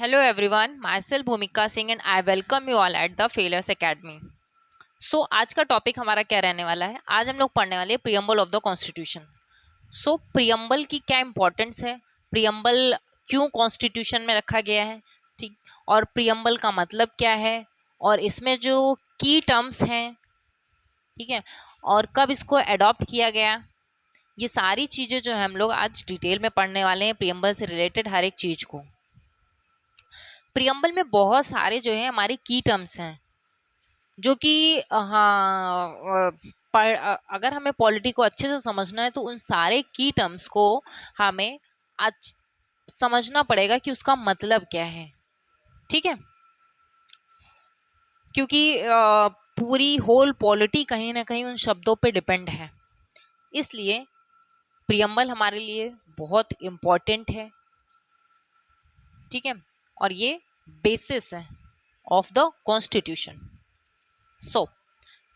Hello everyone, myself Bhumika Singh and I welcome you all at the Failures Academy. आज का topic हमारा क्या रहने वाला है। आज हम लोग पढ़ने वाले हैं preamble of the constitution. Preamble की क्या इंपॉर्टेंस है, प्रियम्बल क्यों कॉन्स्टिट्यूशन में रखा गया है, ठीक, और प्रियम्बल का मतलब क्या है, और इसमें जो की टर्म्स हैं, ठीक है, और कब इसको अडॉप्ट किया गया, ये सारी चीज़ें जो है हम लोग आज डिटेल में पढ़ने वाले हैं। प्रियम्बल से रिलेटेड हर एक चीज़ को। प्रियम्बल में बहुत सारे जो है हमारे की टर्म्स हैं जो कि हाँ अगर हमें पॉलिटी को अच्छे से समझना है तो उन सारे की टर्म्स को हमें आज समझना पड़ेगा कि उसका मतलब क्या है, ठीक है, क्योंकि पूरी होल पॉलिटी कहीं ना कहीं उन शब्दों पे डिपेंड है। इसलिए प्रियम्बल हमारे लिए बहुत इम्पोर्टेंट है, ठीक है, और ये बेसिस है of the constitution.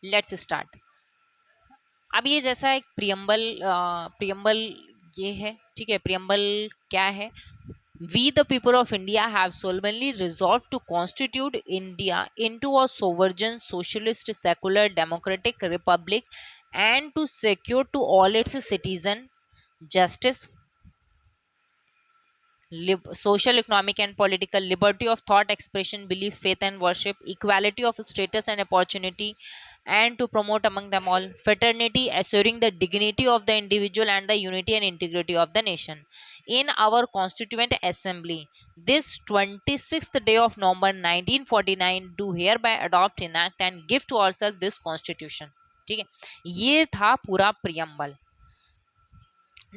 Let's start. अब ये जैसा एक प्रियम्बल ये है, ठीक है। प्रियम्बल क्या है? We the people of India have solemnly resolved to constitute India into a sovereign socialist secular democratic republic and to secure to all its citizens justice, social, economic, and political liberty of thought, expression, belief, faith, and worship, equality of status and opportunity, and to promote among them all fraternity, assuring the dignity of the individual and the unity and integrity of the nation. In our Constituent Assembly, this 26th day of November 1949, do hereby adopt, enact, and give to ourselves this Constitution. ठीक है, ये था पूरा preamble.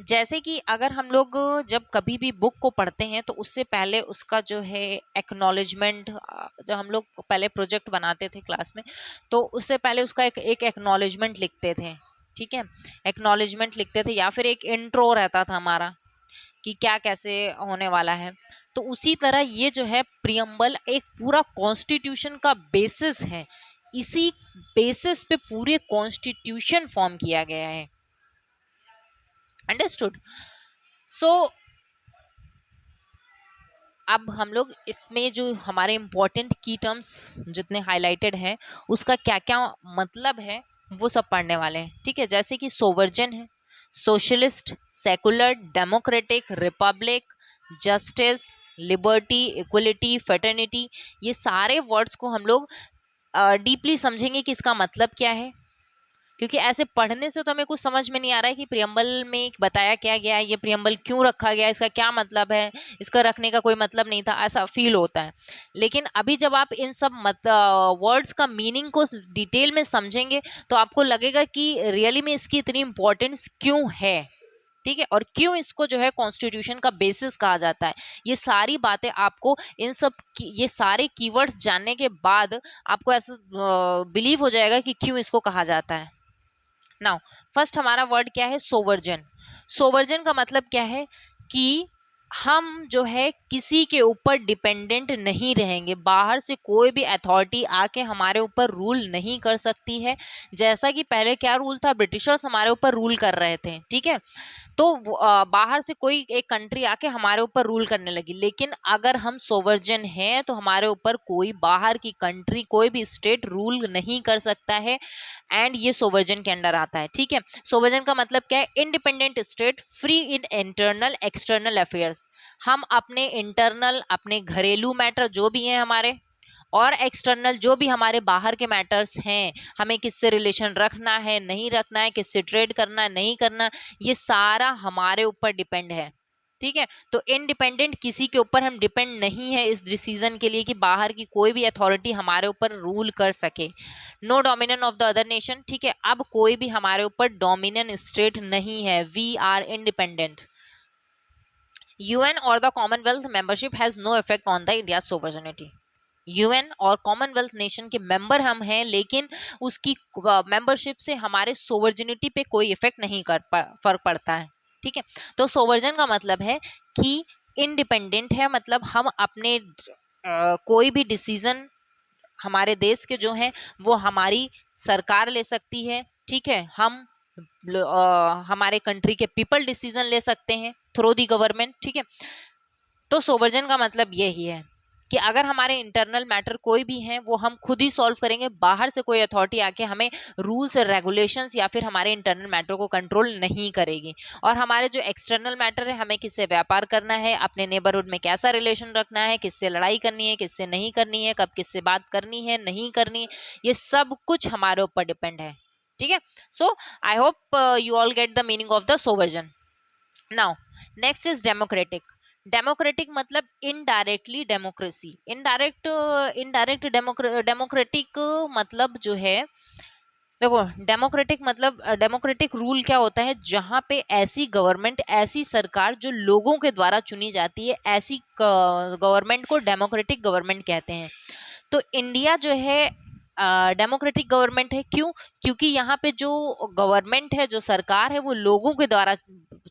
जैसे कि अगर हम लोग जब कभी भी बुक को पढ़ते हैं तो उससे पहले उसका जो है एक्नॉलेजमेंट, जब हम लोग पहले प्रोजेक्ट बनाते थे क्लास में तो उससे पहले उसका एक एक्नॉलेजमेंट लिखते थे, ठीक है, एक्नॉलेजमेंट लिखते थे या फिर एक इंट्रो रहता था हमारा कि क्या कैसे होने वाला है। तो उसी तरह ये जो है प्रियम्बल एक पूरा कॉन्स्टिट्यूशन का बेसिस है। इसी बेसिस पे पूरे कॉन्स्टिट्यूशन फॉर्म किया गया है। अंडरस्टूड? अब हम लोग इसमें जो हमारे इम्पोर्टेंट की टर्म्स जितने हाईलाइटेड हैं उसका क्या क्या मतलब है वो सब पढ़ने वाले हैं, ठीक है। जैसे कि सोवर्जन है, socialist, secular, democratic, Republic, justice, liberty, equality, fraternity, ये सारे वर्ड्स को हम लोग डीपली समझेंगे कि इसका मतलब क्या है, क्योंकि ऐसे पढ़ने से तो हमें कुछ समझ में नहीं आ रहा है कि प्रियम्बल में बताया क्या गया है, ये प्रियम्बल क्यों रखा गया, इसका क्या मतलब है, इसका रखने का कोई मतलब नहीं था, ऐसा फील होता है। लेकिन अभी जब आप इन सब वर्ड्स का मीनिंग को डिटेल में समझेंगे तो आपको लगेगा कि रियली में इसकी इतनी इंपॉर्टेंस क्यों है, ठीक है, और क्यों इसको जो है कॉन्स्टिट्यूशन का बेसिस कहा जाता है। ये सारी बातें आपको इन सब ये सारे कीवर्ड्स जानने के बाद आपको ऐसा बिलीव हो जाएगा कि क्यों इसको कहा जाता है। नाउ फर्स्ट हमारा वर्ड क्या है? सोवर्जन। सोवर्जन का मतलब क्या है कि हम जो है किसी के ऊपर डिपेंडेंट नहीं रहेंगे, बाहर से कोई भी अथॉरिटी आके हमारे ऊपर रूल नहीं कर सकती है। जैसा कि पहले क्या रूल था, ब्रिटिशर्स हमारे ऊपर रूल कर रहे थे, ठीक है, तो बाहर से कोई एक कंट्री आके हमारे ऊपर रूल करने लगी। लेकिन अगर हम सोवर्जन हैं तो हमारे ऊपर कोई बाहर की कंट्री, कोई भी स्टेट रूल नहीं कर सकता है, एंड ये सोवर्जन के अंडर आता है, ठीक है। सोवर्जन का मतलब क्या है? Independent state, free in internal external affairs. हम अपने इंटरनल, अपने घरेलू मैटर जो भी हैं हमारे, और एक्सटर्नल जो भी हमारे बाहर के मैटर्स हैं, हमें किससे रिलेशन रखना है, नहीं रखना है, किससे ट्रेड करना है, नहीं करना, ये सारा हमारे ऊपर डिपेंड है, ठीक है। तो इंडिपेंडेंट, किसी के ऊपर हम डिपेंड नहीं है इस डिसीजन के लिए कि बाहर की कोई भी अथॉरिटी हमारे ऊपर रूल कर सके। No dominion of the other nation, ठीक है, अब कोई भी हमारे ऊपर डोमिनियन स्टेट नहीं है, वी आर इंडिपेंडेंट। यूएन और the Commonwealth membership has no effect on the India sovereignty. UN और कॉमनवेल्थ नेशन के मेंबर हम हैं, लेकिन उसकी मेंबरशिप से हमारे सोवर्जिनिटी पे कोई इफेक्ट नहीं फर्क पड़ता है, ठीक है। तो सोवर्जन का मतलब है कि इंडिपेंडेंट है, मतलब हम अपने कोई भी डिसीजन हमारे देश के जो हैं वो हमारी सरकार ले सकती है, ठीक है, हम हमारे कंट्री के पीपल डिसीजन ले सकते हैं थ्रू दी गवर्नमेंट, ठीक है। तो सोवर्जन का मतलब यही है। कि अगर हमारे इंटरनल मैटर कोई भी है वो हम खुद ही सॉल्व करेंगे, बाहर से कोई अथॉरिटी आके हमें रूल्स और रेगुलेशंस या फिर हमारे इंटरनल मैटर को कंट्रोल नहीं करेगी। और हमारे जो एक्सटर्नल मैटर है, हमें किससे व्यापार करना है, अपने नेबरहुड में कैसा रिलेशन रखना है, किससे लड़ाई करनी है, किससे नहीं करनी है, कब किससे बात करनी है नहीं करनी, ये सब कुछ हमारे ऊपर डिपेंड है। ठीक है, so I hope you all get the meaning of the sovereign. Now next is democratic. Democratic मतलब इनडायरेक्टली डेमोक्रेसी। इनडायरेक्ट डेमोक्रेटिक मतलब जो है, देखो डेमोक्रेटिक मतलब डेमोक्रेटिक रूल क्या होता है, जहां पे ऐसी गवर्नमेंट, ऐसी सरकार जो लोगों के द्वारा चुनी जाती है, ऐसी गवर्नमेंट को डेमोक्रेटिक गवर्नमेंट कहते हैं। तो इंडिया जो है डेमोक्रेटिक गवर्नमेंट है। क्यों? क्योंकि यहाँ पे जो गवर्नमेंट है, जो सरकार है, वो लोगों के द्वारा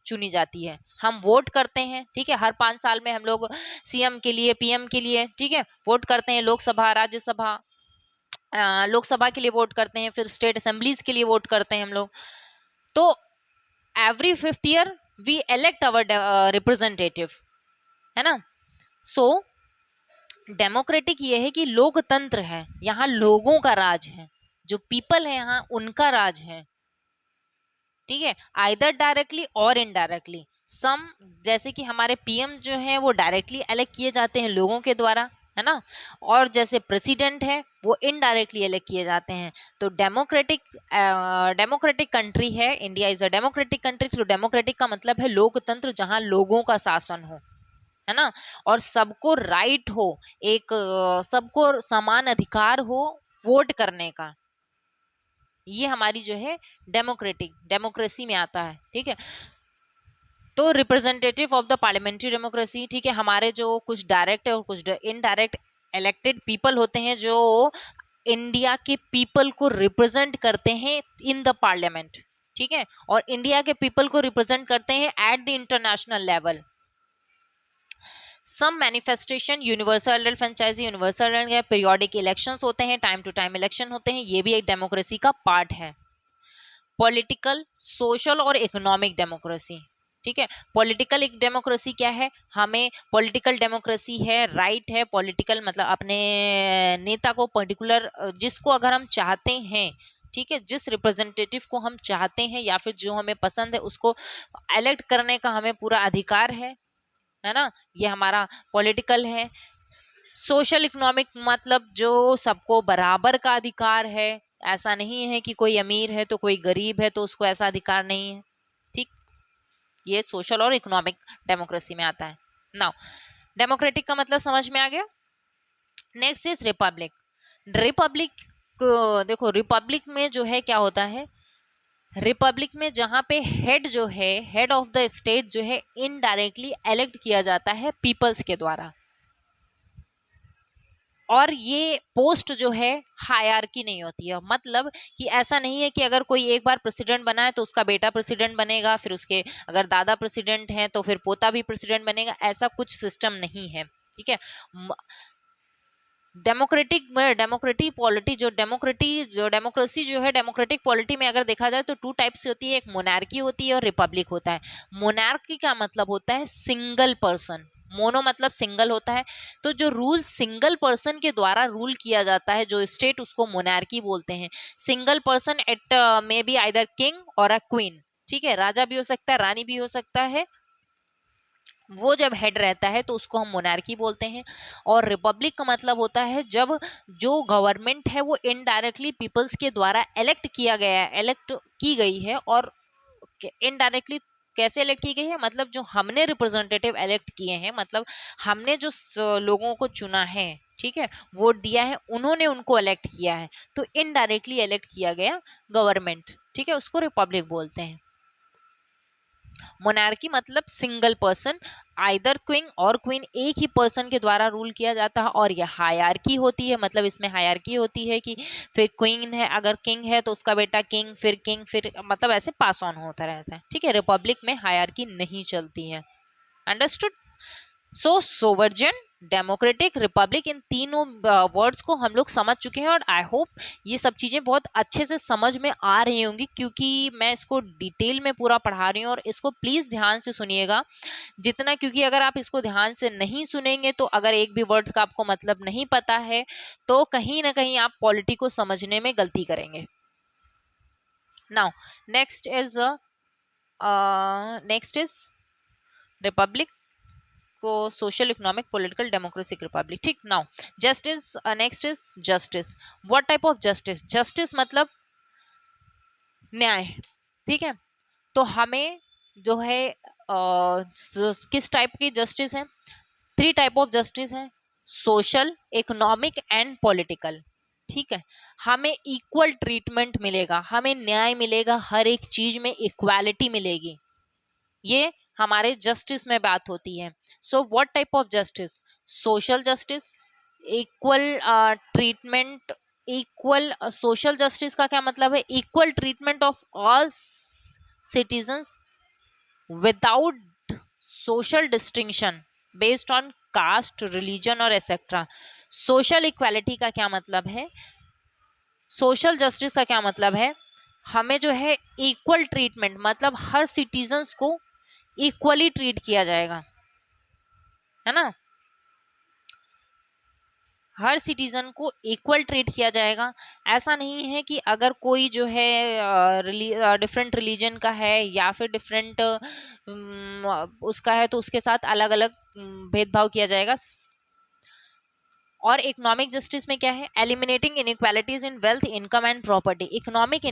चुनी जाती है। हम वोट करते हैं, ठीक है, हर 5 साल में हम लोग सीएम के लिए, पीएम के लिए, ठीक है, वोट करते हैं। लोकसभा, राज्यसभा, लोकसभा के लिए वोट करते हैं, फिर स्टेट असेंबलीज के लिए वोट करते हैं हम लोग। तो every 5th year we elect our representative, है ना। सो डेमोक्रेटिक ये है कि लोकतंत्र है, यहाँ लोगों का राज है, जो पीपल है यहाँ उनका राज है। ठीक है, आइदर डायरेक्टली और इनडायरेक्टली। सम, जैसे कि हमारे पीएम जो है वो डायरेक्टली इलेक्ट किए जाते हैं लोगों के द्वारा, है ना, और जैसे प्रेसिडेंट है वो इनडायरेक्टली इलेक्ट किए जाते हैं। तो डेमोक्रेटिक कंट्री है India, is a democratic country. तो डेमोक्रेटिक का मतलब है लोकतंत्र, जहां लोगों का शासन हो, है ना, और सबको राइट हो, एक सबको समान अधिकार हो वोट करने का। ये हमारी जो है डेमोक्रेटिक, डेमोक्रेसी में आता है। ठीक है, तो representative of the parliamentary democracy, ठीक है, हमारे जो कुछ डायरेक्ट और कुछ इनडायरेक्ट इलेक्टेड पीपल होते हैं, जो इंडिया के पीपल को रिप्रेजेंट करते हैं इन द पार्लियामेंट। ठीक है, और इंडिया के पीपल को रिप्रेजेंट करते हैं at the international level. Some manifestation, universal franchise, universal periodic elections होते हैं, टाइम टू टाइम इलेक्शन होते हैं, ये भी एक डेमोक्रेसी का पार्ट है। पॉलिटिकल, सोशल और इकोनॉमिक डेमोक्रेसी। ठीक है, पॉलिटिकल एक डेमोक्रेसी क्या है, हमें पॉलिटिकल डेमोक्रेसी है, राइट है, पॉलिटिकल मतलब अपने नेता को पर्टिकुलर, जिसको अगर हम चाहते हैं, ठीक है, जिस रिप्रेजेंटेटिव को हम चाहते हैं या फिर जो हमें पसंद है, उसको इलेक्ट करने का हमें पूरा अधिकार है ना, ये हमारा पॉलिटिकल है। सोशल इकोनॉमिक मतलब जो सबको बराबर का अधिकार है, ऐसा नहीं है कि कोई अमीर है तो कोई गरीब है तो उसको ऐसा अधिकार नहीं है। ठीक, ये सोशल और इकोनॉमिक डेमोक्रेसी में आता है। नाउ डेमोक्रेटिक का मतलब समझ में आ गया। Next is Republic. रिपब्लिक, देखो रिपब्लिक में जो है क्या होता है, रिपब्लिक में जहां पे हेड जो है, हेड ऑफ द स्टेट जो है इनडायरेक्टली इलेक्ट किया जाता है पीपल्स के द्वारा, और ये पोस्ट जो है हायरार्की नहीं होती है। मतलब कि ऐसा नहीं है कि अगर कोई एक बार प्रेसिडेंट बना है तो उसका बेटा प्रेसिडेंट बनेगा, फिर उसके अगर दादा प्रेसिडेंट हैं तो फिर पोता भी प्रेसिडेंट बनेगा, ऐसा कुछ सिस्टम नहीं है। ठीक है, डेमोक्रेटिक पॉलिटी जो डेमोक्रेसी जो है, डेमोक्रेटिक पॉलिटी में अगर देखा जाए तो 2 टाइप से होती है, एक मोनार्की होती है और रिपब्लिक होता है। मोनार्की का मतलब होता है सिंगल पर्सन, मोनो मतलब सिंगल होता है। तो जो रूल सिंगल पर्सन के द्वारा रूल किया जाता है, जो स्टेट, उसको मोनार्की बोलते हैं। Single person, it may be either king और अ क्वीन। ठीक है, राजा भी हो सकता है, रानी भी हो सकता है, वो जब हेड रहता है तो उसको हम मोनार्की बोलते हैं। और रिपब्लिक का मतलब होता है जब जो गवर्नमेंट है वो इनडायरेक्टली पीपल्स के द्वारा इलेक्ट किया गया है, इलेक्ट की गई है। और इनडायरेक्टली कैसे इलेक्ट की गई है, मतलब जो हमने रिप्रेजेंटेटिव इलेक्ट किए हैं, मतलब हमने जो लोगों को चुना है, ठीक है, वोट दिया है, उन्होंने उनको इलेक्ट किया है, तो इनडायरेक्टली इलेक्ट किया गया गवर्नमेंट, ठीक है, उसको रिपब्लिक बोलते हैं। मोनार्की मतलब सिंगल पर्सन, आइदर क्विंग और क्वीन, एक ही पर्सन के द्वारा रूल किया जाता है। और यह हायरार्की होती है, मतलब इसमें हायरार्की होती है कि फिर क्वीन है, अगर किंग है तो उसका बेटा किंग, फिर मतलब ऐसे पास ऑन होता रहता है। ठीक है, रिपब्लिक में हायरार्की नहीं चलती है। अंडरस्टूड? सो सोवर्जन डेमोक्रेटिक, रिपब्लिक, इन तीनों वर्ड्स को हम लोग समझ चुके हैं और आई होप ये सब चीज़ें बहुत अच्छे से समझ में आ रही होंगी, क्योंकि मैं इसको डिटेल में पूरा पढ़ा रही हूँ। और इसको प्लीज़ ध्यान से सुनिएगा जितना, क्योंकि अगर आप इसको ध्यान से नहीं सुनेंगे तो अगर एक भी वर्ड्स का आपको मतलब नहीं पता है तो कहीं ना कहीं आप पॉलिटी को समझने में गलती करेंगे। नाउ नेक्स्ट इज रिपब्लिक, को social, economic, political, democratic, republic. ठीक, now justice, next is justice. What type of justice? Justice मतलब न्याय। ठीक है, तो हमें जो है किस टाइप की जस्टिस है? 3 टाइप ऑफ जस्टिस है, सोशल, इकोनॉमिक एंड पॉलिटिकल। ठीक है, हमें इक्वल ट्रीटमेंट मिलेगा, हमें न्याय मिलेगा, हर एक चीज में इक्वालिटी मिलेगी, ये हमारे जस्टिस में बात होती है। So what type of justice? Social justice, equal treatment, equal social justice का क्या मतलब है? Equal treatment of all citizens without social distinction based on caste, religion और एक्सेट्रा। सोशल इक्वालिटी का क्या मतलब है? सोशल जस्टिस का क्या मतलब है? हमें जो है इक्वल ट्रीटमेंट, मतलब हर सिटीजन्स को इक्वली ट्रीट किया जाएगा, है ना, हर सिटीजन को इक्वल ट्रीट किया जाएगा। ऐसा नहीं है कि अगर कोई जो है डिफरेंट रिलीजन का है या फिर डिफरेंट उसका है तो उसके साथ अलग अलग भेदभाव किया जाएगा। और इकोनॉमिक जस्टिस में क्या है? Eliminating inequalities in wealth, income and property. Economic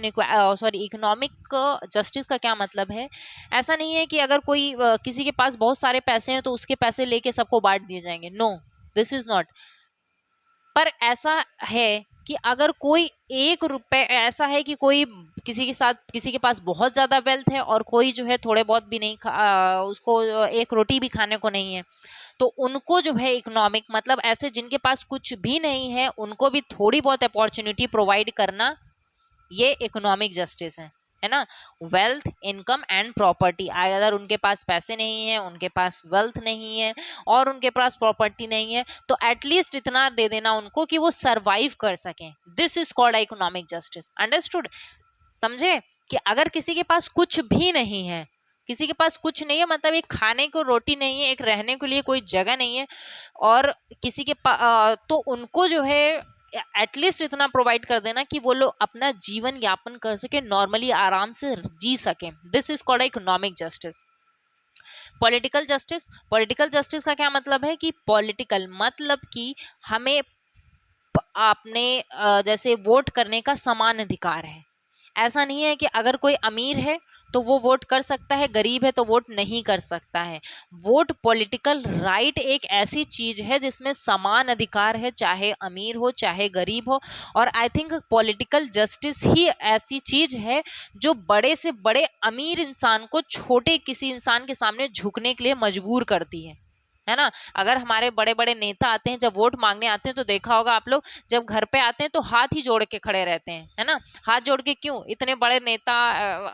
justice का क्या मतलब है? ऐसा नहीं है कि अगर कोई किसी के पास बहुत सारे पैसे हैं तो उसके पैसे लेके सबको बांट दिए जाएंगे, नो, दिस इज नॉट। पर ऐसा है कि अगर कोई 1 रुपए, ऐसा है कि कोई किसी के साथ, किसी के पास बहुत ज्यादा वेल्थ है और कोई जो है थोड़े बहुत भी नहीं उसको एक रोटी भी खाने को नहीं है, तो उनको जो है इकोनॉमिक, मतलब ऐसे जिनके पास कुछ भी नहीं है उनको भी थोड़ी बहुत अपॉर्चुनिटी प्रोवाइड करना, ये इकोनॉमिक जस्टिस है ना। वेल्थ, इनकम एंड प्रॉपर्टी, अगर उनके पास पैसे नहीं है, उनके पास वेल्थ नहीं है और उनके पास प्रॉपर्टी नहीं है, तो एटलीस्ट इतना दे देना उनको कि वो सरवाइव कर सकें। This is called economic justice. Understood? समझे कि अगर किसी के पास कुछ भी नहीं है, किसी के पास कुछ नहीं है, मतलब एक खाने को रोटी नहीं है, एक रहने के लिए कोई जगह नहीं है, और किसी के पास, तो उनको जो है एटलीस्ट इतना प्रोवाइड कर देना कि वो लोग अपना जीवन यापन कर सके, नॉर्मली आराम से जी सके। This is called economic justice. Political justice, political justice का क्या मतलब है? कि पॉलिटिकल मतलब कि हमें अपने जैसे वोट करने का समान अधिकार है। ऐसा नहीं है कि अगर कोई अमीर है तो वो वोट कर सकता है, गरीब है तो वोट नहीं कर सकता है। वोट, पॉलिटिकल राइट एक ऐसी चीज है जिसमें समान अधिकार है, चाहे अमीर हो चाहे गरीब हो। और आई थिंक पॉलिटिकल जस्टिस ही ऐसी चीज है जो बड़े से बड़े अमीर इंसान को छोटे किसी इंसान के सामने झुकने के लिए मजबूर करती है ना। अगर हमारे बड़े बड़े नेता आते हैं, जब वोट मांगने आते हैं, तो देखा होगा आप लोग, जब घर पे आते हैं तो हाथ ही जोड़ के खड़े रहते हैं, है ना। हाथ जोड़ के क्यों? इतने बड़े नेता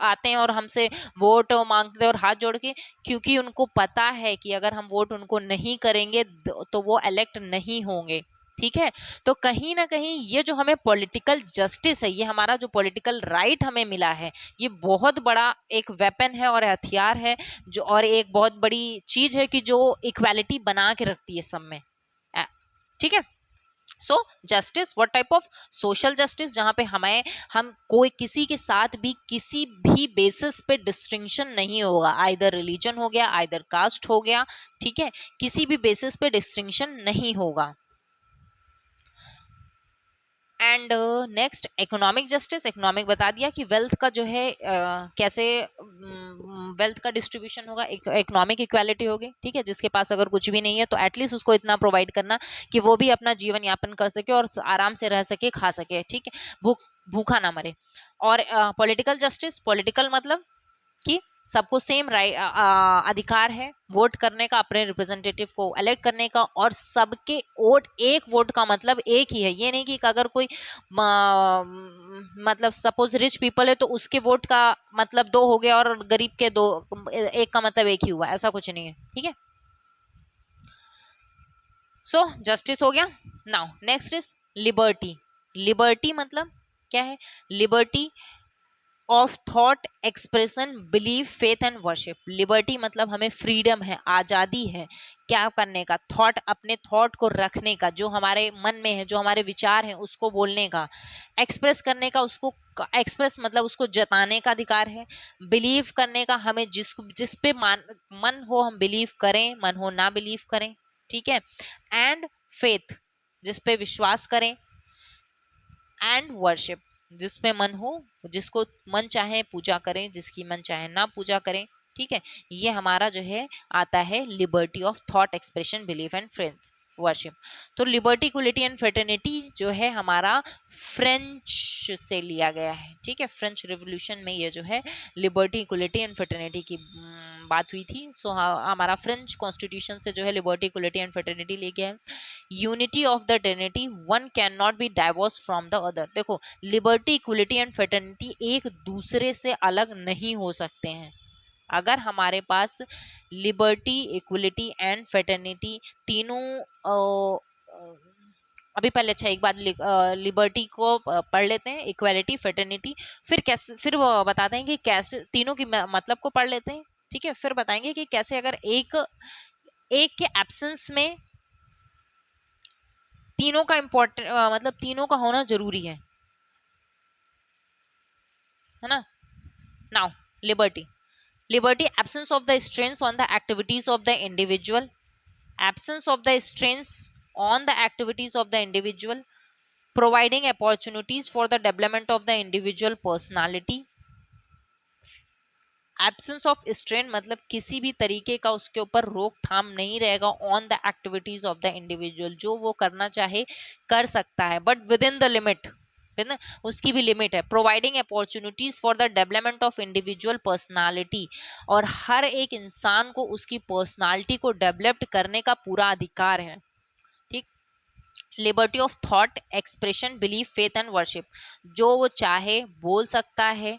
आते हैं और हमसे वोट मांगते हैं और हाथ जोड़ के, क्योंकि उनको पता है कि अगर हम वोट उनको नहीं करेंगे तो वो इलेक्ट नहीं होंगे। ठीक है, तो कहीं ना कहीं ये जो हमें पॉलिटिकल जस्टिस है, ये हमारा जो पॉलिटिकल राइट हमें मिला है, ये बहुत बड़ा एक वेपन है और हथियार है, जो और एक बहुत बड़ी चीज है कि जो इक्वालिटी बना के रखती है सब में। ठीक है, so justice, what type of? Social justice, जहां पे हम कोई किसी के साथ भी किसी भी बेसिस पे डिस्टिंक्शन नहीं होगा, आइदर रिलीजन हो गया, आइदर कास्ट हो गया, ठीक है, किसी भी बेसिस पे डिस्टिंक्शन नहीं होगा। And next economic justice. Economic बता दिया कि वेल्थ का जो है कैसे वेल्थ का डिस्ट्रीब्यूशन होगा, इकोनॉमिक इक्वालिटी होगी। ठीक है, जिसके पास अगर कुछ भी नहीं है तो एटलीस्ट उसको इतना प्रोवाइड करना कि वो भी अपना जीवन यापन कर सके और आराम से रह सके, खा सके, ठीक है, भूखा ना मरे। और पॉलिटिकल जस्टिस, पॉलिटिकल मतलब कि सबको सेम राइट अधिकार है वोट करने का, अपने रिप्रेजेंटेटिव को इलेक्ट करने का, और सबके वोट, एक वोट का मतलब एक ही है। ये नहीं कि अगर कोई मतलब सपोज रिच पीपल है तो उसके वोट का मतलब 2 हो गया और गरीब के 2, एक का मतलब एक ही हुआ, ऐसा कुछ नहीं है। ठीक है, सो जस्टिस हो गया. Now next is liberty. Liberty मतलब क्या है? Liberty of thought, expression, belief, faith and worship. Liberty मतलब हमें फ्रीडम है, आज़ादी है क्या करने का? थॉट, अपने थॉट को रखने का, जो हमारे मन में है, जो हमारे विचार हैं उसको बोलने का, एक्सप्रेस करने का, उसको एक्सप्रेस मतलब उसको जताने का अधिकार है. बिलीव करने का, हमें जिस पे मन हो हम बिलीव करें, मन हो ना बिलीव करें. ठीक है. एंड फेथ, जिस पे विश्वास करें. एंड वर्शिप, जिसमें मन हो, जिसको मन चाहे पूजा करें, जिसकी मन चाहे ना पूजा करें. ठीक है. ये हमारा जो है आता है liberty of thought, expression, belief and friend worship. तो लिबर्टी, इक्वलिटी एंड फ्रेटर्निटी जो है हमारा फ्रेंच से लिया गया है. ठीक है. फ्रेंच रिवोल्यूशन में ये जो है लिबर्टी, इक्वलिटी एंड फ्रेटर्निटी की बात हुई थी. सो हमारा फ्रेंच कॉन्स्टिट्यूशन से जो है लिबर्टी, इक्वलिटी एंड फ्रेटर्निटी ले गया है. Unity of the Trinity, one can not be divorce from the other. देखो, लिबर्टी, इक्वलिटी एंड फ्रेटर्निटी एक दूसरे से अलग नहीं हो सकते हैं. अगर हमारे पास लिबर्टी, इक्वलिटी एंड फ्रेटर्निटी तीनों अभी पहले अच्छा एक बार लिबर्टी को पढ़ लेते हैं, इक्वालिटी, फ्रेटर्निटी, फिर कैसे, फिर वो बताते हैं कि कैसे तीनों की मतलब को पढ़ लेते हैं. ठीक है. फिर बताएंगे कि कैसे अगर एक के एब्सेंस में तीनों का इम्पोर्टेंट मतलब तीनों का होना जरूरी है ना. Now liberty. Liberty, absence of the strains on the activities of the individual. Absence of the strains on the activities of the individual, providing opportunities for the development of the individual personality. Absence of strain मतलब किसी भी तरीके का उसके ऊपर रोकथाम नहीं रहेगा on the activities of the individual. जो वो करना चाहे कर सकता है, but with in the limit, उसकी भी लिमिट है. Providing opportunities for the development of individual personality, और हर एक इंसान को उसकी पर्सनालिटी को डेवलप करने का पूरा अधिकार है. ठीक. Liberty of thought, expression, belief, faith and worship. जो वो चाहे बोल सकता है,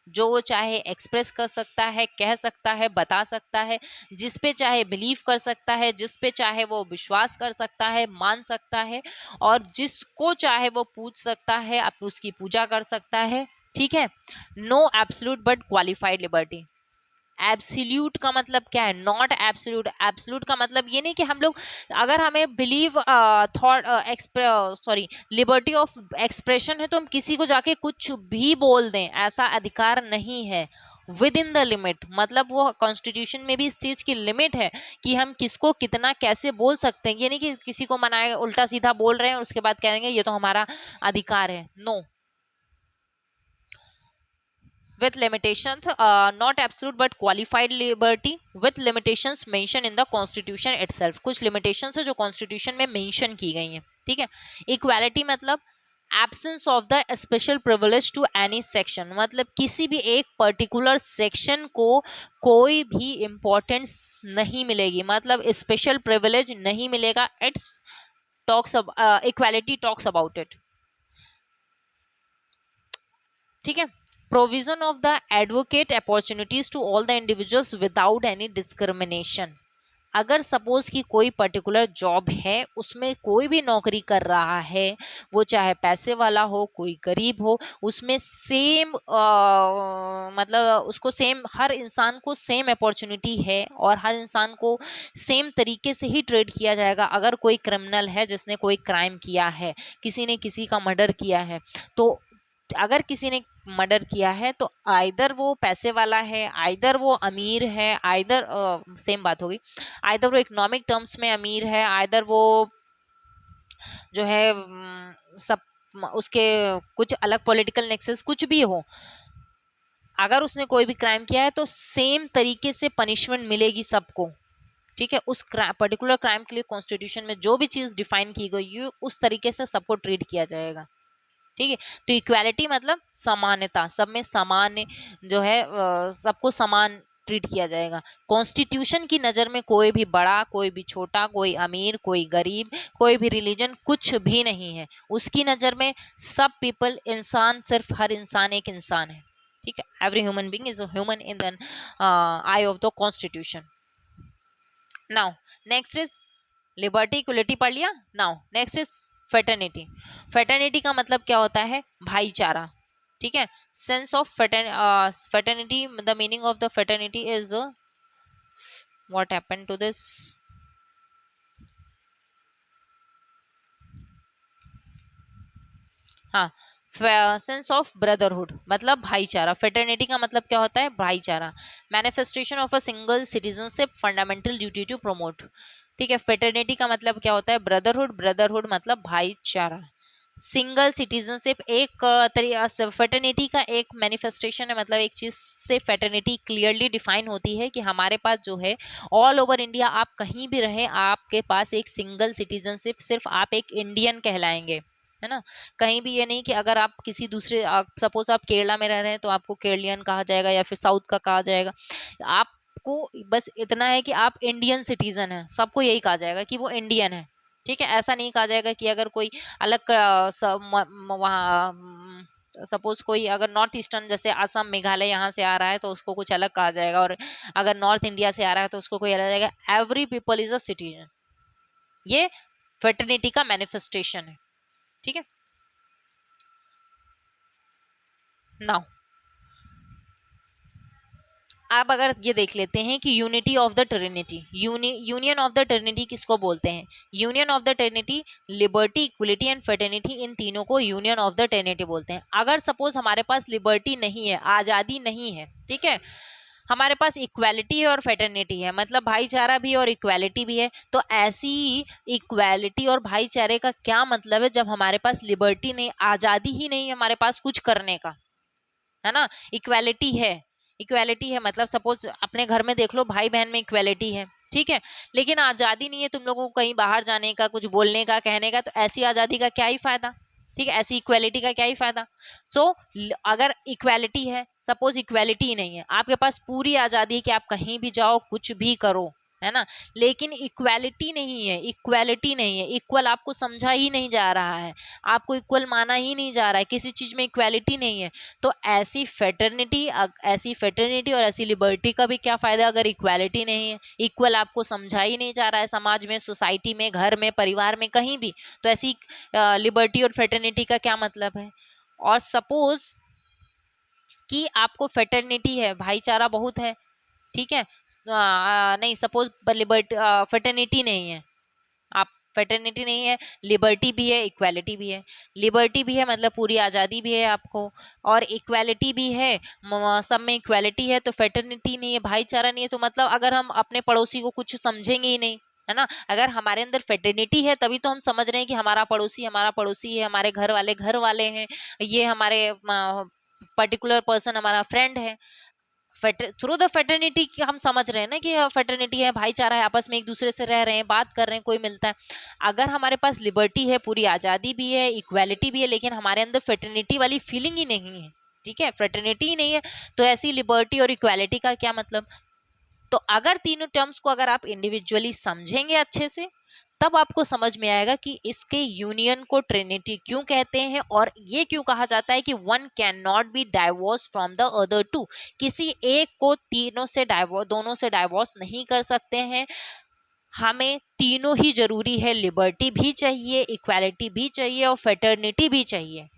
जो वो चाहे एक्सप्रेस कर सकता है, कह सकता है, बता सकता है, जिस पे चाहे बिलीव कर सकता है, जिस पे चाहे वो विश्वास कर सकता है, मान सकता है, और जिसको चाहे वो पूछ सकता है, आप उसकी पूजा कर सकता है. ठीक है. No absolute but qualified liberty. Absolute का मतलब क्या है? Not absolute. एब्सोल्यूट का मतलब ये नहीं कि हम लोग, अगर हमें believe thought sorry liberty of expression है तो हम किसी को जाके कुछ भी बोल दें, ऐसा अधिकार नहीं है. विद इन द लिमिट, मतलब वो कॉन्स्टिट्यूशन में भी इस चीज की लिमिट है कि हम किसको कितना कैसे बोल सकते हैं. ये नहीं कि किसी को मनाए उल्टा सीधा बोल रहे हैं और उसके बाद कहेंगे ये तो हमारा अधिकार है. No. with limitations, not absolute but qualified liberty with limitations mentioned in the constitution itself. कुछ limitations है जो constitution में mention की गई हैं. ठीक है. equality मतलब absence of the special privilege to any section, मतलब किसी भी एक particular section को कोई भी importance नहीं मिलेगी, मतलब special privilege नहीं मिलेगा. It's talks equality talks about it. ठीक है. Provision of the advocate opportunities to all the individuals without any discrimination. अगर सपोज कि कोई पर्टिकुलर जॉब है, उसमें कोई भी नौकरी कर रहा है, वो चाहे पैसे वाला हो, कोई गरीब हो, उसमें सेम मतलब उसको सेम, हर इंसान को सेम अपॉर्चुनिटी है और हर इंसान को सेम तरीके से ही ट्रीट किया जाएगा. अगर कोई क्रिमिनल है जिसने कोई क्राइम किया है, किसी ने किसी का मर्डर किया है, तो अगर किसी ने मर्डर किया है तो आइदर वो पैसे वाला है, आइदर वो अमीर है, आइदर सेम बात होगी, आइदर वो इकोनॉमिक टर्म्स में अमीर है, आइदर वो जो है सब उसके कुछ अलग पॉलिटिकल नेक्सस कुछ भी हो, अगर उसने कोई भी क्राइम किया है तो सेम तरीके से पनिशमेंट मिलेगी सबको. ठीक है. उस पर्टिकुलर क्राइम के लिए कॉन्स्टिट्यूशन में जो भी चीज़ डिफाइन की गई है उस तरीके से सबको ट्रीट किया जाएगा. ठीक है. तो इक्वालिटी मतलब समानता, सब में समान जो है सबको समान ट्रीट किया जाएगा. कॉन्स्टिट्यूशन की नज़र में कोई भी बड़ा, कोई भी छोटा, कोई अमीर, कोई गरीब, कोई भी रिलीजन कुछ भी नहीं है. उसकी नज़र में सब पीपल, इंसान, सिर्फ हर इंसान एक इंसान है. ठीक है. Every human being is a human in the eye of the constitution. Now next is liberty equality पढ़ लिया। Now next is fraternity. Fraternity का मतलब क्या होता है? भाईचारा, ठीक है। Sense of fraternity, the meaning of the fraternity is what happened to this, हाँ, सेंस ऑफ ब्रदरहुड मतलब भाईचारा। फेटर्निटी का मतलब क्या होता है? भाईचारा। Manifestation of a single citizenship fundamental duty to promote, ठीक है। फेटर्निटी का मतलब क्या होता है? ब्रदरहुड। ब्रदरहुड मतलब भाईचारा। सिंगल सिटीजनशिप एक फेटर्निटी का एक मैनिफेस्टेशन है, मतलब एक चीज से फेटर्निटी क्लियरली डिफाइन होती है कि हमारे पास जो है ऑल ओवर इंडिया, आप कहीं भी रहे, आपके पास एक सिंगल सिटीजनशिप, सिर्फ आप एक इंडियन कहलाएंगे, है ना। कहीं भी ये नहीं कि अगर आप किसी दूसरे, सपोज आप केरला में रह रहे हैं तो आपको केरलियन कहा जाएगा या फिर साउथ का कहा जाएगा। आपको बस इतना है कि आप इंडियन सिटीजन हैं, सबको यही कहा जाएगा कि वो इंडियन है, ठीक है। ऐसा नहीं कहा जाएगा कि अगर कोई अलग वहाँ, सपोज कोई अगर नॉर्थ ईस्टर्न जैसे असम मेघालय यहाँ से आ रहा है तो उसको कुछ अलग कहा जाएगा, और अगर नॉर्थ इंडिया से आ रहा है तो उसको कोई अलग जाएगा। Every people is a citizen. ये फेटर्निटी का मैनिफेस्टेशन है, ठीक है। नाउ आप अगर ये देख लेते हैं कि unity of the trinity, union of the trinity किसको बोलते हैं? Union of the trinity, liberty, equality and fraternity, इन तीनों को यूनियन ऑफ द ट्रिनिटी बोलते हैं। अगर सपोज हमारे पास लिबर्टी नहीं है, आज़ादी नहीं है, ठीक है, हमारे पास इक्वालिटी है और फेटर्निटी है, मतलब भाईचारा भी और इक्वालिटी भी है, तो ऐसी इक्वालिटी और भाईचारे का क्या मतलब है जब हमारे पास लिबर्टी नहीं, आज़ादी ही नहीं है हमारे पास कुछ करने का, है ना। इक्वालिटी है, इक्वालिटी है मतलब सपोज अपने घर में देख लो, भाई बहन में इक्वालिटी है, ठीक है, लेकिन आज़ादी नहीं है तुम लोगों को कहीं बाहर जाने का, कुछ बोलने का, कहने का, तो ऐसी आज़ादी का क्या ही फायदा, ठीक है, ऐसी इक्वालिटी का क्या ही फायदा। सो अगर इक्वालिटी है, सपोज इक्वालिटी ही नहीं है, आपके पास पूरी आज़ादी है कि आप कहीं भी जाओ कुछ भी करो, है ना, लेकिन इक्वालिटी नहीं है, इक्वालिटी नहीं है, इक्वल आपको समझा ही नहीं जा रहा है, आपको इक्वल माना ही नहीं जा रहा है, किसी चीज में इक्वालिटी नहीं है, तो ऐसी फेटर्निटी और ऐसी लिबर्टी का भी क्या फायदा अगर इक्वालिटी नहीं है, इक्वल आपको समझा ही नहीं जा रहा है समाज में, सोसाइटी में, घर में, परिवार में, कहीं भी, तो ऐसी लिबर्टी और फेटर्निटी का क्या मतलब है। और सपोज कि आपको फेटर्निटी है, भाईचारा बहुत है, ठीक है, नहीं सपोज लिबर्टी, फेटर्निटी नहीं है, आप फेटर्निटी नहीं है, लिबर्टी भी है, इक्वालिटी भी है। लिबर्टी भी है मतलब पूरी आज़ादी भी है आपको, और इक्वालिटी भी है, सब में इक्वालिटी है, तो फेटर्निटी नहीं है, भाईचारा नहीं है, तो मतलब अगर हम अपने पड़ोसी को कुछ समझेंगे ही नहीं, है ना। अगर हमारे अंदर फेटर्निटी है तभी तो हम समझ रहे हैं कि हमारा पड़ोसी है, हमारे घर वाले हैं, ये हमारे पर्टिकुलर पर्सन हमारा फ्रेंड है। थ्रू द फेटर्निटी हम समझ रहे हैं ना कि फेटर्निटी है, भाईचारा है, आपस में एक दूसरे से रह रहे हैं, बात कर रहे हैं, कोई मिलता है। अगर हमारे पास लिबर्टी है, पूरी आज़ादी भी है, इक्वालिटी भी है, लेकिन हमारे अंदर फेटर्निटी वाली फीलिंग ही नहीं है, ठीक है, फ्रेटर्निटी ही नहीं है, तो ऐसी लिबर्टी और इक्वालिटी का क्या मतलब। तो अगर तीनों टर्म्स को अगर आप इंडिविजुअली समझेंगे अच्छे से, तब आपको समझ में आएगा कि इसके यूनियन को ट्रिनिटी क्यों कहते हैं, और ये क्यों कहा जाता है कि one can not be divorce from the other two, किसी एक को दोनों से डाइवोर्स नहीं कर सकते हैं, हमें तीनों ही जरूरी है, लिबर्टी भी चाहिए, इक्वालिटी भी चाहिए, और फेटर्निटी भी चाहिए।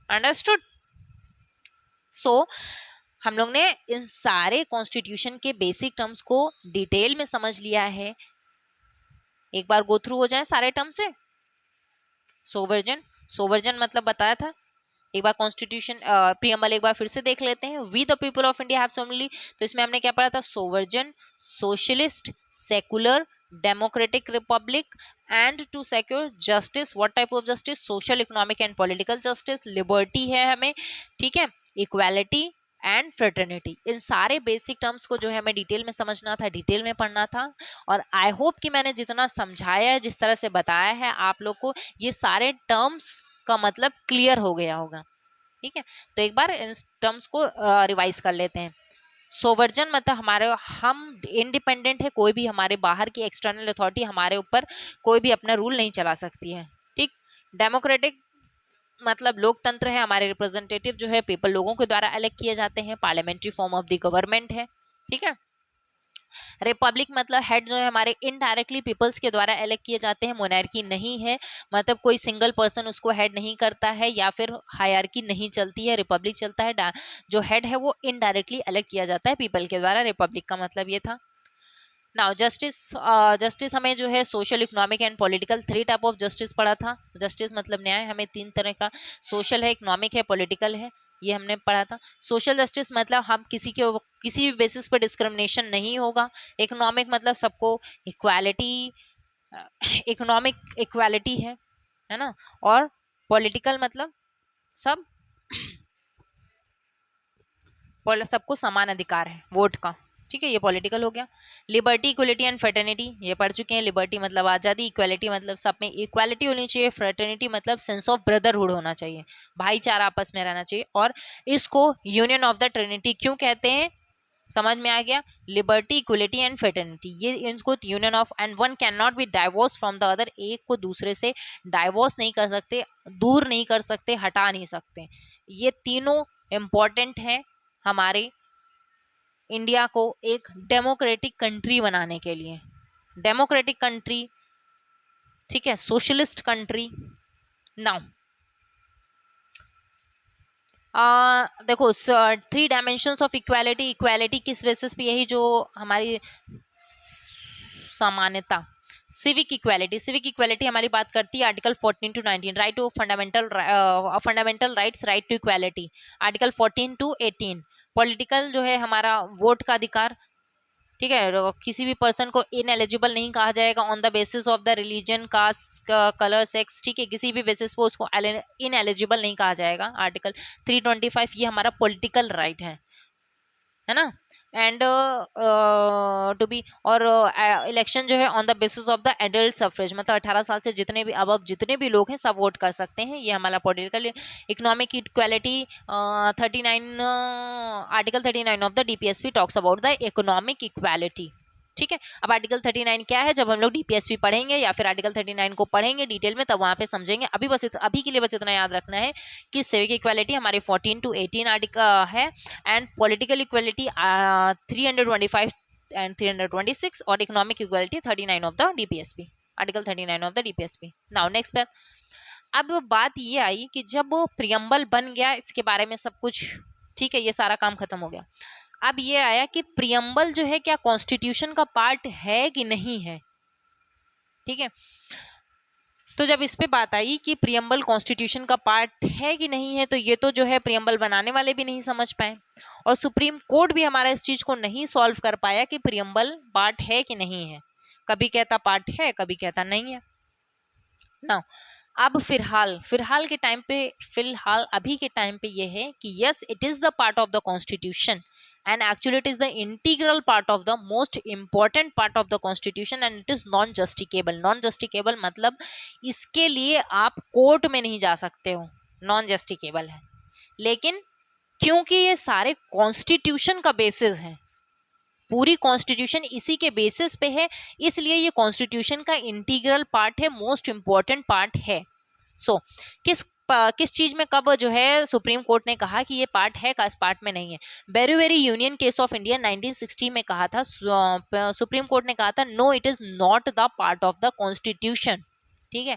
अंडरस्टूड। सो हम लोग ने इन सारे कॉन्स्टिट्यूशन के बेसिक टर्म्स को डिटेल में समझ लिया है। एक बार गो थ्रू हो जाए सारे टर्म से। सोवर्जन मतलब बताया था। एक बार कॉन्स्टिट्यूशन प्रियम्बल एक बार फिर से देख लेते हैं। We the people of India have solemnly, तो इसमें हमने क्या पढ़ा था? Sovereign, socialist, secular, democratic republic, and to secure justice. What type of justice? Social, economic and political justice. Liberty है हमें, ठीक है, इक्वालिटी एंड फ्रेटर्निटी। इन सारे बेसिक टर्म्स को जो है हमें डिटेल में समझना था, डिटेल में पढ़ना था, और आई होप कि मैंने जितना समझाया है, जिस तरह से बताया है, आप लोग को ये सारे टर्म्स का मतलब क्लियर हो गया होगा, ठीक है। तो एक बार इन टर्म्स को रिवाइज कर लेते हैं। सोवर्जन मतलब हमारे, हम इंडिपेंडेंट है, कोई भी हमारे बाहर की एक्सटर्नल अथॉरिटी हमारे ऊपर कोई भी अपना रूल नहीं चला सकती है, ठीक। डेमोक्रेटिक मतलब लोकतंत्र है, हमारे रिप्रेजेंटेटिव जो है पीपल, लोगों के द्वारा इलेक्ट किए जाते हैं, parliamentary form of the government है, ठीक है। रिपब्लिक मतलब हेड जो है हमारे इनडायरेक्टली पीपल्स के द्वारा इलेक्ट किए जाते हैं, मोनार्की नहीं है, मतलब कोई सिंगल पर्सन उसको हेड नहीं करता है या फिर हायरार्की नहीं चलती है, रिपब्लिक चलता है। जो हेड है वो इनडायरेक्टली इलेक्ट किया जाता है पीपल के द्वारा, रिपब्लिक का मतलब ये था। नाउ जस्टिस, जस्टिस हमें जो है social, economic and political 3 type of justice पढ़ा था। जस्टिस मतलब न्याय, हमें 3 तरह का, सोशल है, इकोनॉमिक है, पॉलिटिकल है, ये हमने पढ़ा था। सोशल जस्टिस मतलब हम किसी भी बेसिस पर डिस्क्रिमिनेशन नहीं होगा। इकोनॉमिक मतलब सबको इक्वालिटी, इकोनॉमिक इक्वालिटी है ना। और पॉलिटिकल मतलब सब सबको समान अधिकार है वोट का, ठीक है, ये पॉलिटिकल हो गया। लिबर्टी, इक्वलिटी एंड फ्रेटर्निटी ये पढ़ चुके हैं। लिबर्टी मतलब आज़ादी, इक्वलिटी मतलब सब में इक्वालिटी होनी चाहिए, फ्रेटर्निटी मतलब सेंस ऑफ ब्रदरहुड होना चाहिए, भाईचारा आपस में रहना चाहिए। और इसको यूनियन ऑफ द ट्रिनिटी क्यों कहते हैं, समझ में आ गया। लिबर्टी, इक्वलिटी एंड फ्रेटर्निटी, ये इनको union of, and one can not be divorce from the other, एक को दूसरे से डाइवोर्स नहीं कर सकते, दूर नहीं कर सकते, हटा नहीं सकते। ये तीनों इंपॉर्टेंट है हमारे इंडिया को एक डेमोक्रेटिक कंट्री बनाने के लिए। डेमोक्रेटिक कंट्री, ठीक है, सोशलिस्ट कंट्री। नाउ देखो 3 डायमेंशंस ऑफ इक्वालिटी, इक्वालिटी किस बेसिस पे, यही जो हमारी समानता, सिविक इक्वालिटी, सिविक इक्वालिटी हमारी बात करती है article 14 to 19, right to fundamental rights, right to equality, article 14 to 18। Political जो है हमारा वोट का अधिकार, ठीक है, किसी भी पर्सन को इनएलिजिबल नहीं कहा जाएगा on the basis of the religion, caste, colour, sex, ठीक है, किसी भी बेसिस पे उसको इनएलिजिबल नहीं कहा जाएगा। आर्टिकल 325 ये हमारा पॉलिटिकल राइट है ना। एंड टू बी, और इलेक्शन जो है on the basis of the adult suffrage, मतलब 18 साल से जितने भी अब जितने भी लोग हैं सब वोट कर सकते हैं, ये हमारा political. Economic equality 39, article 39 of the DPSP talks about the economic equality, ठीक है। अब आर्टिकल 39 क्या है, जब हम लोग डीपीएसपी पढ़ेंगे या फिर आर्टिकल 39 को पढ़ेंगे डिटेल में, तब वहां पे समझेंगे। अभी बस अभी के लिए बस इतना याद रखना है कि सिविक इक्वालिटी हमारे 14 टू 18 आर्टिकल है, एंड पॉलिटिकल इक्वालिटी 325 एंड 326, और economic equality 39 of the DPSP, article 39 of the DPSP. Now next पे अब बात ये आई कि जब प्रियम्बल बन गया, इसके बारे में सब कुछ, ठीक है, ये सारा काम खत्म हो गया। अब ये आया कि प्रियम्बल जो है क्या कॉन्स्टिट्यूशन का पार्ट है कि नहीं है, ठीक है। तो जब इस पे बात आई कि प्रियम्बल कॉन्स्टिट्यूशन का पार्ट है कि नहीं है, तो ये तो जो है प्रियम्बल बनाने वाले भी नहीं समझ पाए, और सुप्रीम कोर्ट भी हमारा इस चीज को नहीं सॉल्व कर पाया कि प्रियम्बल पार्ट है कि नहीं है। कभी कहता पार्ट है, कभी कहता नहीं है ना। अब फिलहाल के टाइम पे, फिलहाल अभी के टाइम पे ये है कि yes it is the part of the constitution, and actually it is the integral part of the most important part of the constitution, and it is non justicable। non justicable मतलब इसके लिए आप court में नहीं जा सकते हो, non जस्टिकेबल है। लेकिन क्योंकि ये सारे कॉन्स्टिट्यूशन का बेसिस है, पूरी कॉन्स्टिट्यूशन इसी के बेसिस पे है, इसलिए ये कॉन्स्टिट्यूशन का इंटीग्रल पार्ट है, मोस्ट इंपॉर्टेंट पार्ट है। सो किस चीज में कब जो है सुप्रीम कोर्ट ने कहा कि ये पार्ट है, का इस पार्ट में नहीं है। Berubari union case of India 1960 में कहा था, सुप्रीम कोर्ट ने कहा था no it is not the part of the constitution, ठीक है।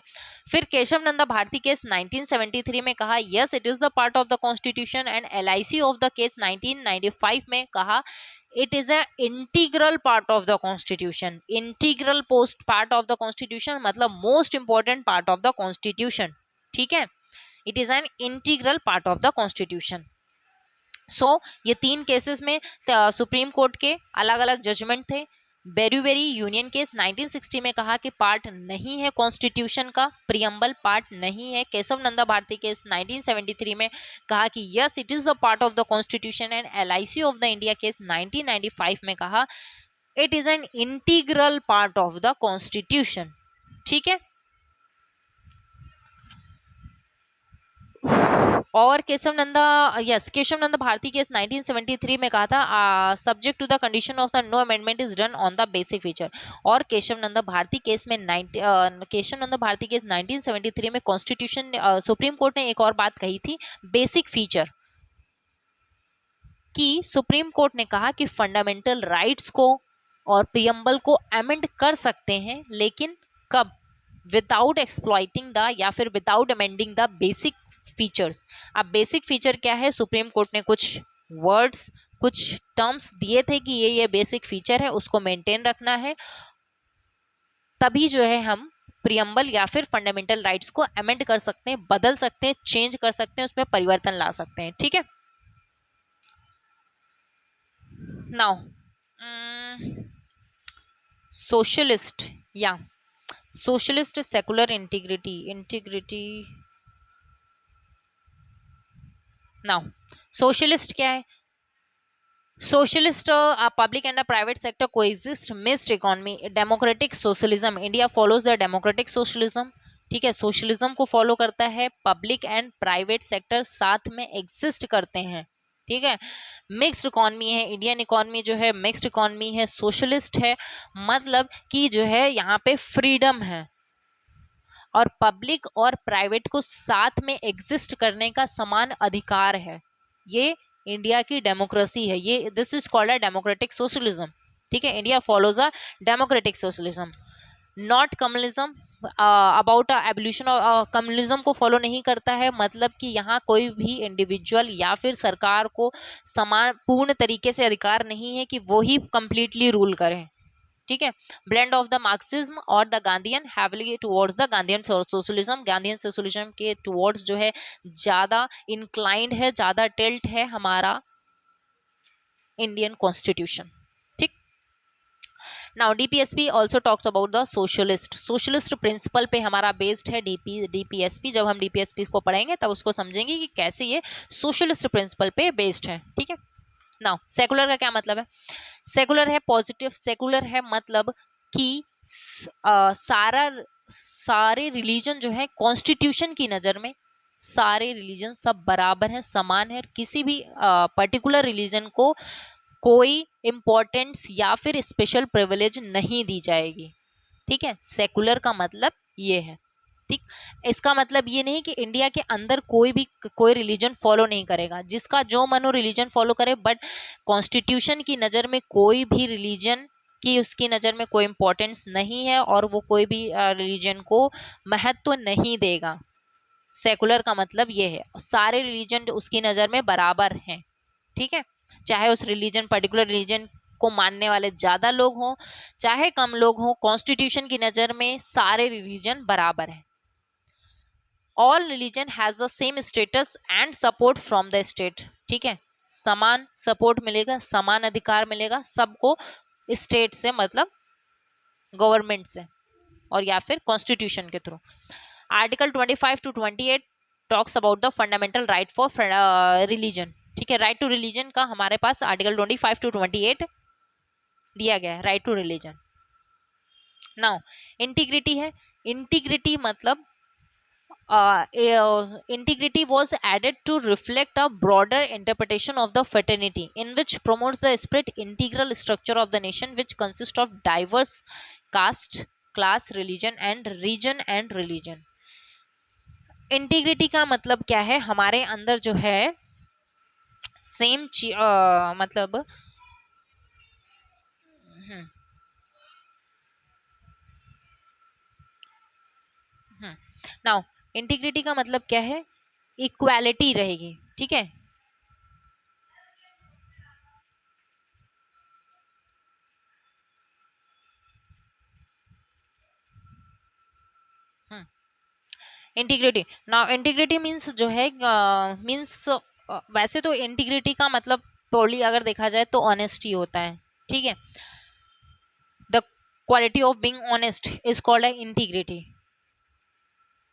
फिर केशव नंदा भारती केस 1973 में कहा yes it is the part of the constitution, and LIC of the case 1995 में कहा it is a integral part of the constitution. Integral post part of the constitution मतलब most important part of the constitution, ठीक है। It is an integral part of the constitution. So ये 3 cases में supreme court के अलग अलग judgement थे। बेरूवेरी union case 1960 में कहा कि पार्ट नहीं है कॉन्स्टिट्यूशन का, प्रियम्बल पार्ट नहीं है। केशव नंदा भारती केस 1973 में कहा कि yes it is the part of the constitution, and LIC of the India case 1995 में कहा it is an integral part of the constitution, ठीक है। और केशव नंदा भारती केस 1973 में कहा था subject to the condition of the no amendment is done on the basic feature. और Keshav Nanda Bharti case 1973 में कॉन्स्टिट्यूशन सुप्रीम कोर्ट ने एक और बात कही थी, बेसिक फीचर, कि सुप्रीम कोर्ट ने कहा कि फंडामेंटल राइट्स को और प्रियम्बल को अमेंड कर सकते हैं, लेकिन कब? विदाउट एक्सप्लॉइटिंग द या फिर without amending the basic features. अब बेसिक फीचर क्या है? सुप्रीम कोर्ट ने कुछ वर्ड्स, कुछ टर्म्स दिए थे कि ये बेसिक फीचर है, उसको मेंटेन रखना है, तभी जो है हम प्रियम्बल या फिर फंडामेंटल राइट्स को अमेंड कर सकते हैं, बदल सकते हैं, चेंज कर सकते हैं, उसमें परिवर्तन ला सकते हैं। ठीक है, नाउ सोशलिस्ट या socialist secular integrity now socialist क्या है? Socialist, public and a private sector coexist, mixed economy, democratic socialism. India follows the democratic socialism. ठीक है, सोशलिज्म को फॉलो करता है, पब्लिक एंड प्राइवेट सेक्टर साथ में एग्जिस्ट करते हैं। ठीक है, मिक्स्ड इकोनॉमी है, इंडियन इकोनॉमी जो है मिक्स्ड इकोनॉमी है, सोशलिस्ट है, मतलब कि जो है यहाँ पे फ्रीडम है और पब्लिक और प्राइवेट को साथ में एग्जिस्ट करने का समान अधिकार है। ये इंडिया की डेमोक्रेसी है, ये this is called a democratic socialism. ठीक है, India follows a democratic socialism, not communism. About evolution of communism को फॉलो नहीं करता है, मतलब कि यहाँ कोई भी इंडिविजुअल या फिर सरकार को समान पूर्ण तरीके से अधिकार नहीं है कि वो ही कंप्लीटली रूल करें। ठीक है, ब्लेंड ऑफ द मार्क्सिज्म और the Gandhian heavily towards the Gandhian socialism. Gandhian socialism के टुवर्ड्स जो है ज्यादा इंक्लाइंड है, ज्यादा टिल्ट है हमारा इंडियन कॉन्स्टिट्यूशन। ठीक, now DPSP also talks about the socialist principle पे हमारा बेस्ड है डीपीएसपी। जब हम डीपीएसपी को पढ़ेंगे तब उसको समझेंगे कि कैसे ये सोशलिस्ट प्रिंसिपल पे बेस्ड है। ठीक है, नाउ सेकुलर का क्या मतलब है? सेकुलर है पॉजिटिव, सेकुलर है मतलब कि सारे रिलीजन जो है कॉन्स्टिट्यूशन की नज़र में सारे रिलीजन सब बराबर हैं, समान है, किसी भी पर्टिकुलर रिलीजन को कोई इम्पोर्टेंस या फिर स्पेशल प्रिविलेज नहीं दी जाएगी। ठीक है, सेकुलर का मतलब ये है। ठीक, इसका मतलब ये नहीं कि इंडिया के अंदर कोई रिलीजन फॉलो नहीं करेगा, जिसका जो मन हो रिलीजन फॉलो करे, बट कॉन्स्टिट्यूशन की नज़र में कोई भी रिलीजन की उसकी नज़र में कोई इम्पोर्टेंस नहीं है और वो कोई भी रिलीजन को महत्व नहीं देगा। सेकुलर का मतलब ये है सारे रिलीजन उसकी नज़र में बराबर हैं। ठीक है, चाहे उस रिलीजन पर्टिकुलर रिलीजन को मानने वाले ज़्यादा लोग हों चाहे कम लोग हों, कॉन्स्टिट्यूशन की नज़र में सारे रिलीजन बराबर हैं। All religion has the same status and support from the state. ठीक है, समान सपोर्ट मिलेगा, समान अधिकार मिलेगा सबको स्टेट से, मतलब गवर्नमेंट से और या फिर कॉन्स्टिट्यूशन के through. Article 25 to 28 talks about the fundamental right for religion. ठीक है, राइट टू रिलीजन का हमारे पास आर्टिकल 25 to 28 दिया गया है, right to religion. Now integrity है, इंटीग्रिटी मतलब integrity was added to reflect a broader interpretation of the fraternity, in which promotes the spirit integral structure of the nation, which consists of diverse caste, class, religion and region and religion. Integrity का मतलब क्या है? हमारे अंदर जो है same मतलब now integrity का मतलब क्या है? इक्वालिटी रहेगी। ठीक है, इंटीग्रिटी। नाउ इंटीग्रिटी मीन्स जो है मीन्स वैसे तो इंटीग्रिटी का मतलब प्योरली अगर देखा जाए तो ऑनेस्टी होता है। ठीक है, the quality of being honest is called integrity.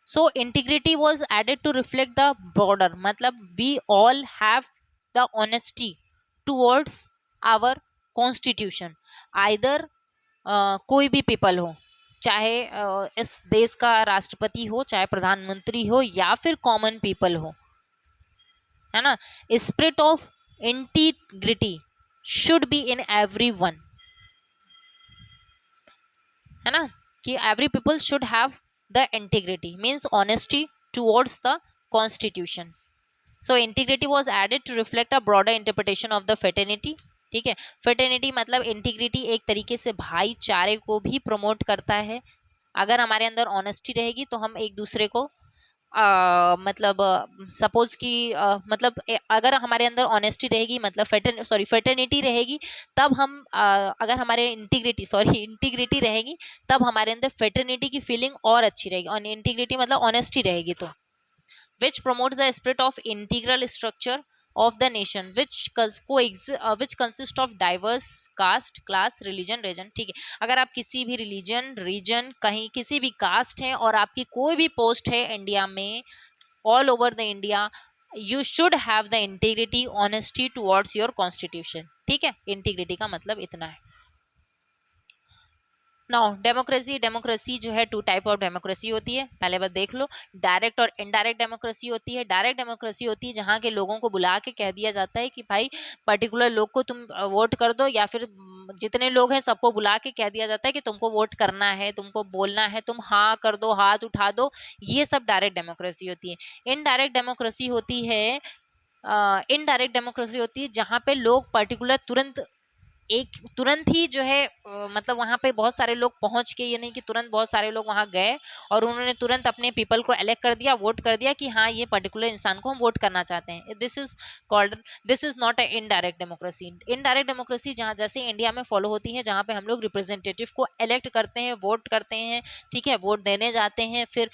So integrity was added to reflect the border, मतलब we all have the honesty towards our constitution. Either कोई भी पीपल हो, चाहे इस देश का राष्ट्रपति हो, चाहे प्रधानमंत्री हो या फिर कॉमन पीपल हो, है ना। Spirit of integrity should be in everyone, है ना, कि every people should have the integrity means honesty towards the constitution. So integrity was added to reflect a broader interpretation of the fraternity. ठीक है। Fraternity मतलब integrity, एक तरीके से भाईचारे को भी प्रमोट करता है। अगर हमारे अंदर ऑनेस्टी रहेगी तो हम एक दूसरे को मतलब सपोज कि मतलब अगर हमारे अंदर ऑनेस्टी रहेगी, मतलब फ्रेटर्निटी रहेगी, तब हम अगर हमारे इंटीग्रिटी रहेगी, तब हमारे अंदर फ्रेटर्निटी की फीलिंग और अच्छी रहेगी। और इंटीग्रिटी मतलब ऑनेस्टी रहेगी तो which promotes the spirit of integral structure of the nation which consist of diverse caste, class, religion, region। ठीक है, अगर आप किसी भी रिलीजन, रीजन, कहीं किसी भी कास्ट है और आपकी कोई भी पोस्ट है इंडिया में, all over the India, you should have the integrity, honesty towards your constitution. ठीक है, इंटीग्रिटी का मतलब इतना है। नाउ डेमोक्रेसी जो है, टू टाइप ऑफ डेमोक्रेसी होती है, पहले बात देख लो। डायरेक्ट और इनडायरेक्ट डेमोक्रेसी होती है। डायरेक्ट डेमोक्रेसी होती है जहाँ के लोगों को बुला के कह दिया जाता है कि भाई पर्टिकुलर लोग को तुम वोट कर दो, या फिर जितने लोग हैं सबको बुला के कह दिया जाता है कि तुमको वोट करना है, तुमको बोलना है, तुम हाँ कर दो, हाथ उठा दो। ये सब डायरेक्ट डेमोक्रेसी होती है। इनडायरेक्ट डेमोक्रेसी होती है जहाँ पे लोग पर्टिकुलर तुरंत ही जो है मतलब वहां पे बहुत सारे लोग पहुंच के, ये नहीं कि तुरंत बहुत सारे लोग वहां गए और उन्होंने तुरंत अपने पीपल को इलेक्ट कर दिया, वोट कर दिया कि हाँ ये पर्टिकुलर इंसान को हम वोट करना चाहते हैं। This is not a indirect democracy. Indirect democracy जहाँ जैसे इंडिया में फॉलो होती है, जहाँ पे हम लोग रिप्रेजेंटेटिव को इलेक्ट करते हैं, वोट करते हैं, ठीक है, वोट देने जाते हैं, फिर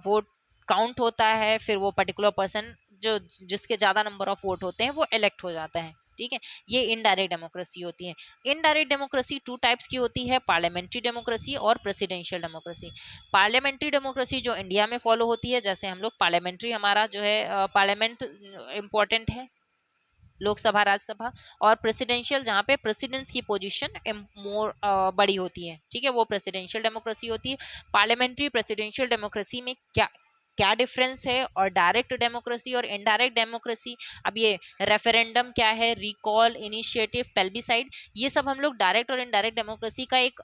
वोट काउंट होता है, फिर वो पर्टिकुलर पर्सन जो जिसके ज्यादा नंबर ऑफ वोट होते हैं वो इलेक्ट हो जाता है। ठीक है, ये इनडायरेक्ट डेमोक्रेसी होती है। इनडायरेक्ट डेमोक्रेसी टू टाइप्स की होती है, पार्लियामेंट्री डेमोक्रेसी और प्रेसिडेंशियल डेमोक्रेसी। पार्लियामेंट्री डेमोक्रेसी जो इंडिया में फॉलो होती है, जैसे हम लोग पार्लियामेंट्री, हमारा जो है पार्लियामेंट इंपॉर्टेंट है, लोकसभा राज्यसभा। और प्रेसिडेंशियल जहाँ पे प्रेसिडेंट्स की पोजीशन मोर बड़ी होती है, ठीक है, वो प्रेसिडेंशियल डेमोक्रेसी होती है। पार्लियामेंट्री प्रेसिडेंशियल डेमोक्रेसी में क्या क्या डिफरेंस है, और डायरेक्ट डेमोक्रेसी और इनडायरेक्ट डेमोक्रेसी। अब ये रेफरेंडम क्या है, रिकॉल, इनिशिएटिव, पेल्बिसाइड, ये सब हम लोग डायरेक्ट और इनडायरेक्ट डेमोक्रेसी का एक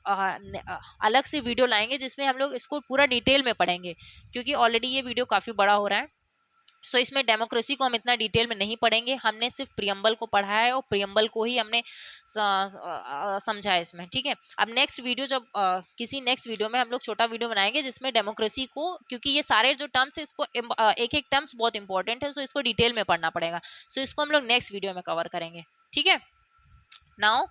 अलग से वीडियो लाएंगे जिसमें हम लोग इसको पूरा डिटेल में पढ़ेंगे, क्योंकि ऑलरेडी ये वीडियो काफ़ी बड़ा हो रहा है। सो इसमें डेमोक्रेसी को हम इतना डिटेल में नहीं पढ़ेंगे, हमने सिर्फ प्रियम्बल को पढ़ा है और प्रियम्बल को ही हमने समझा है इसमें। ठीक है, अब नेक्स्ट वीडियो जब किसी नेक्स्ट वीडियो में हम लोग छोटा वीडियो बनाएंगे जिसमें डेमोक्रेसी को, क्योंकि ये सारे जो टर्म्स है इसको एक एक टर्म्स बहुत इंपॉर्टेंट है, सो इसको डिटेल में पढ़ना पड़ेगा। सो इसको हम लोग नेक्स्ट वीडियो में कवर करेंगे। ठीक है, नाउ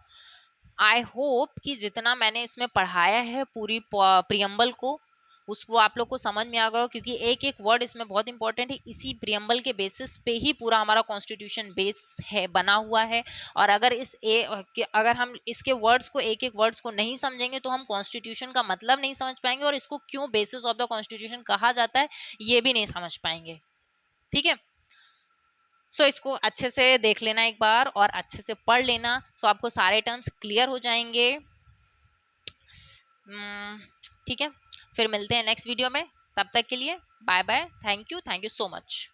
आई होप कि जितना मैंने इसमें पढ़ाया है पूरी प्रियम्बल को, उसको आप लोग को समझ में आ गया, क्योंकि एक एक वर्ड इसमें बहुत इंपॉर्टेंट है। इसी प्रियम्बल के बेसिस पे ही पूरा हमारा कॉन्स्टिट्यूशन बेस है, बना हुआ है। और अगर हम इसके वर्ड्स को, एक एक वर्ड्स को नहीं समझेंगे तो हम कॉन्स्टिट्यूशन का मतलब नहीं समझ पाएंगे, और इसको क्यों बेसिस ऑफ द कॉन्स्टिट्यूशन कहा जाता है ये भी नहीं समझ पाएंगे। ठीक है, सो इसको अच्छे से देख लेना एक बार और अच्छे से पढ़ लेना, सो आपको सारे टर्म्स क्लियर हो जाएंगे। ठीक है, फिर मिलते हैं नेक्स्ट वीडियो में, तब तक के लिए bye bye, thank you so much.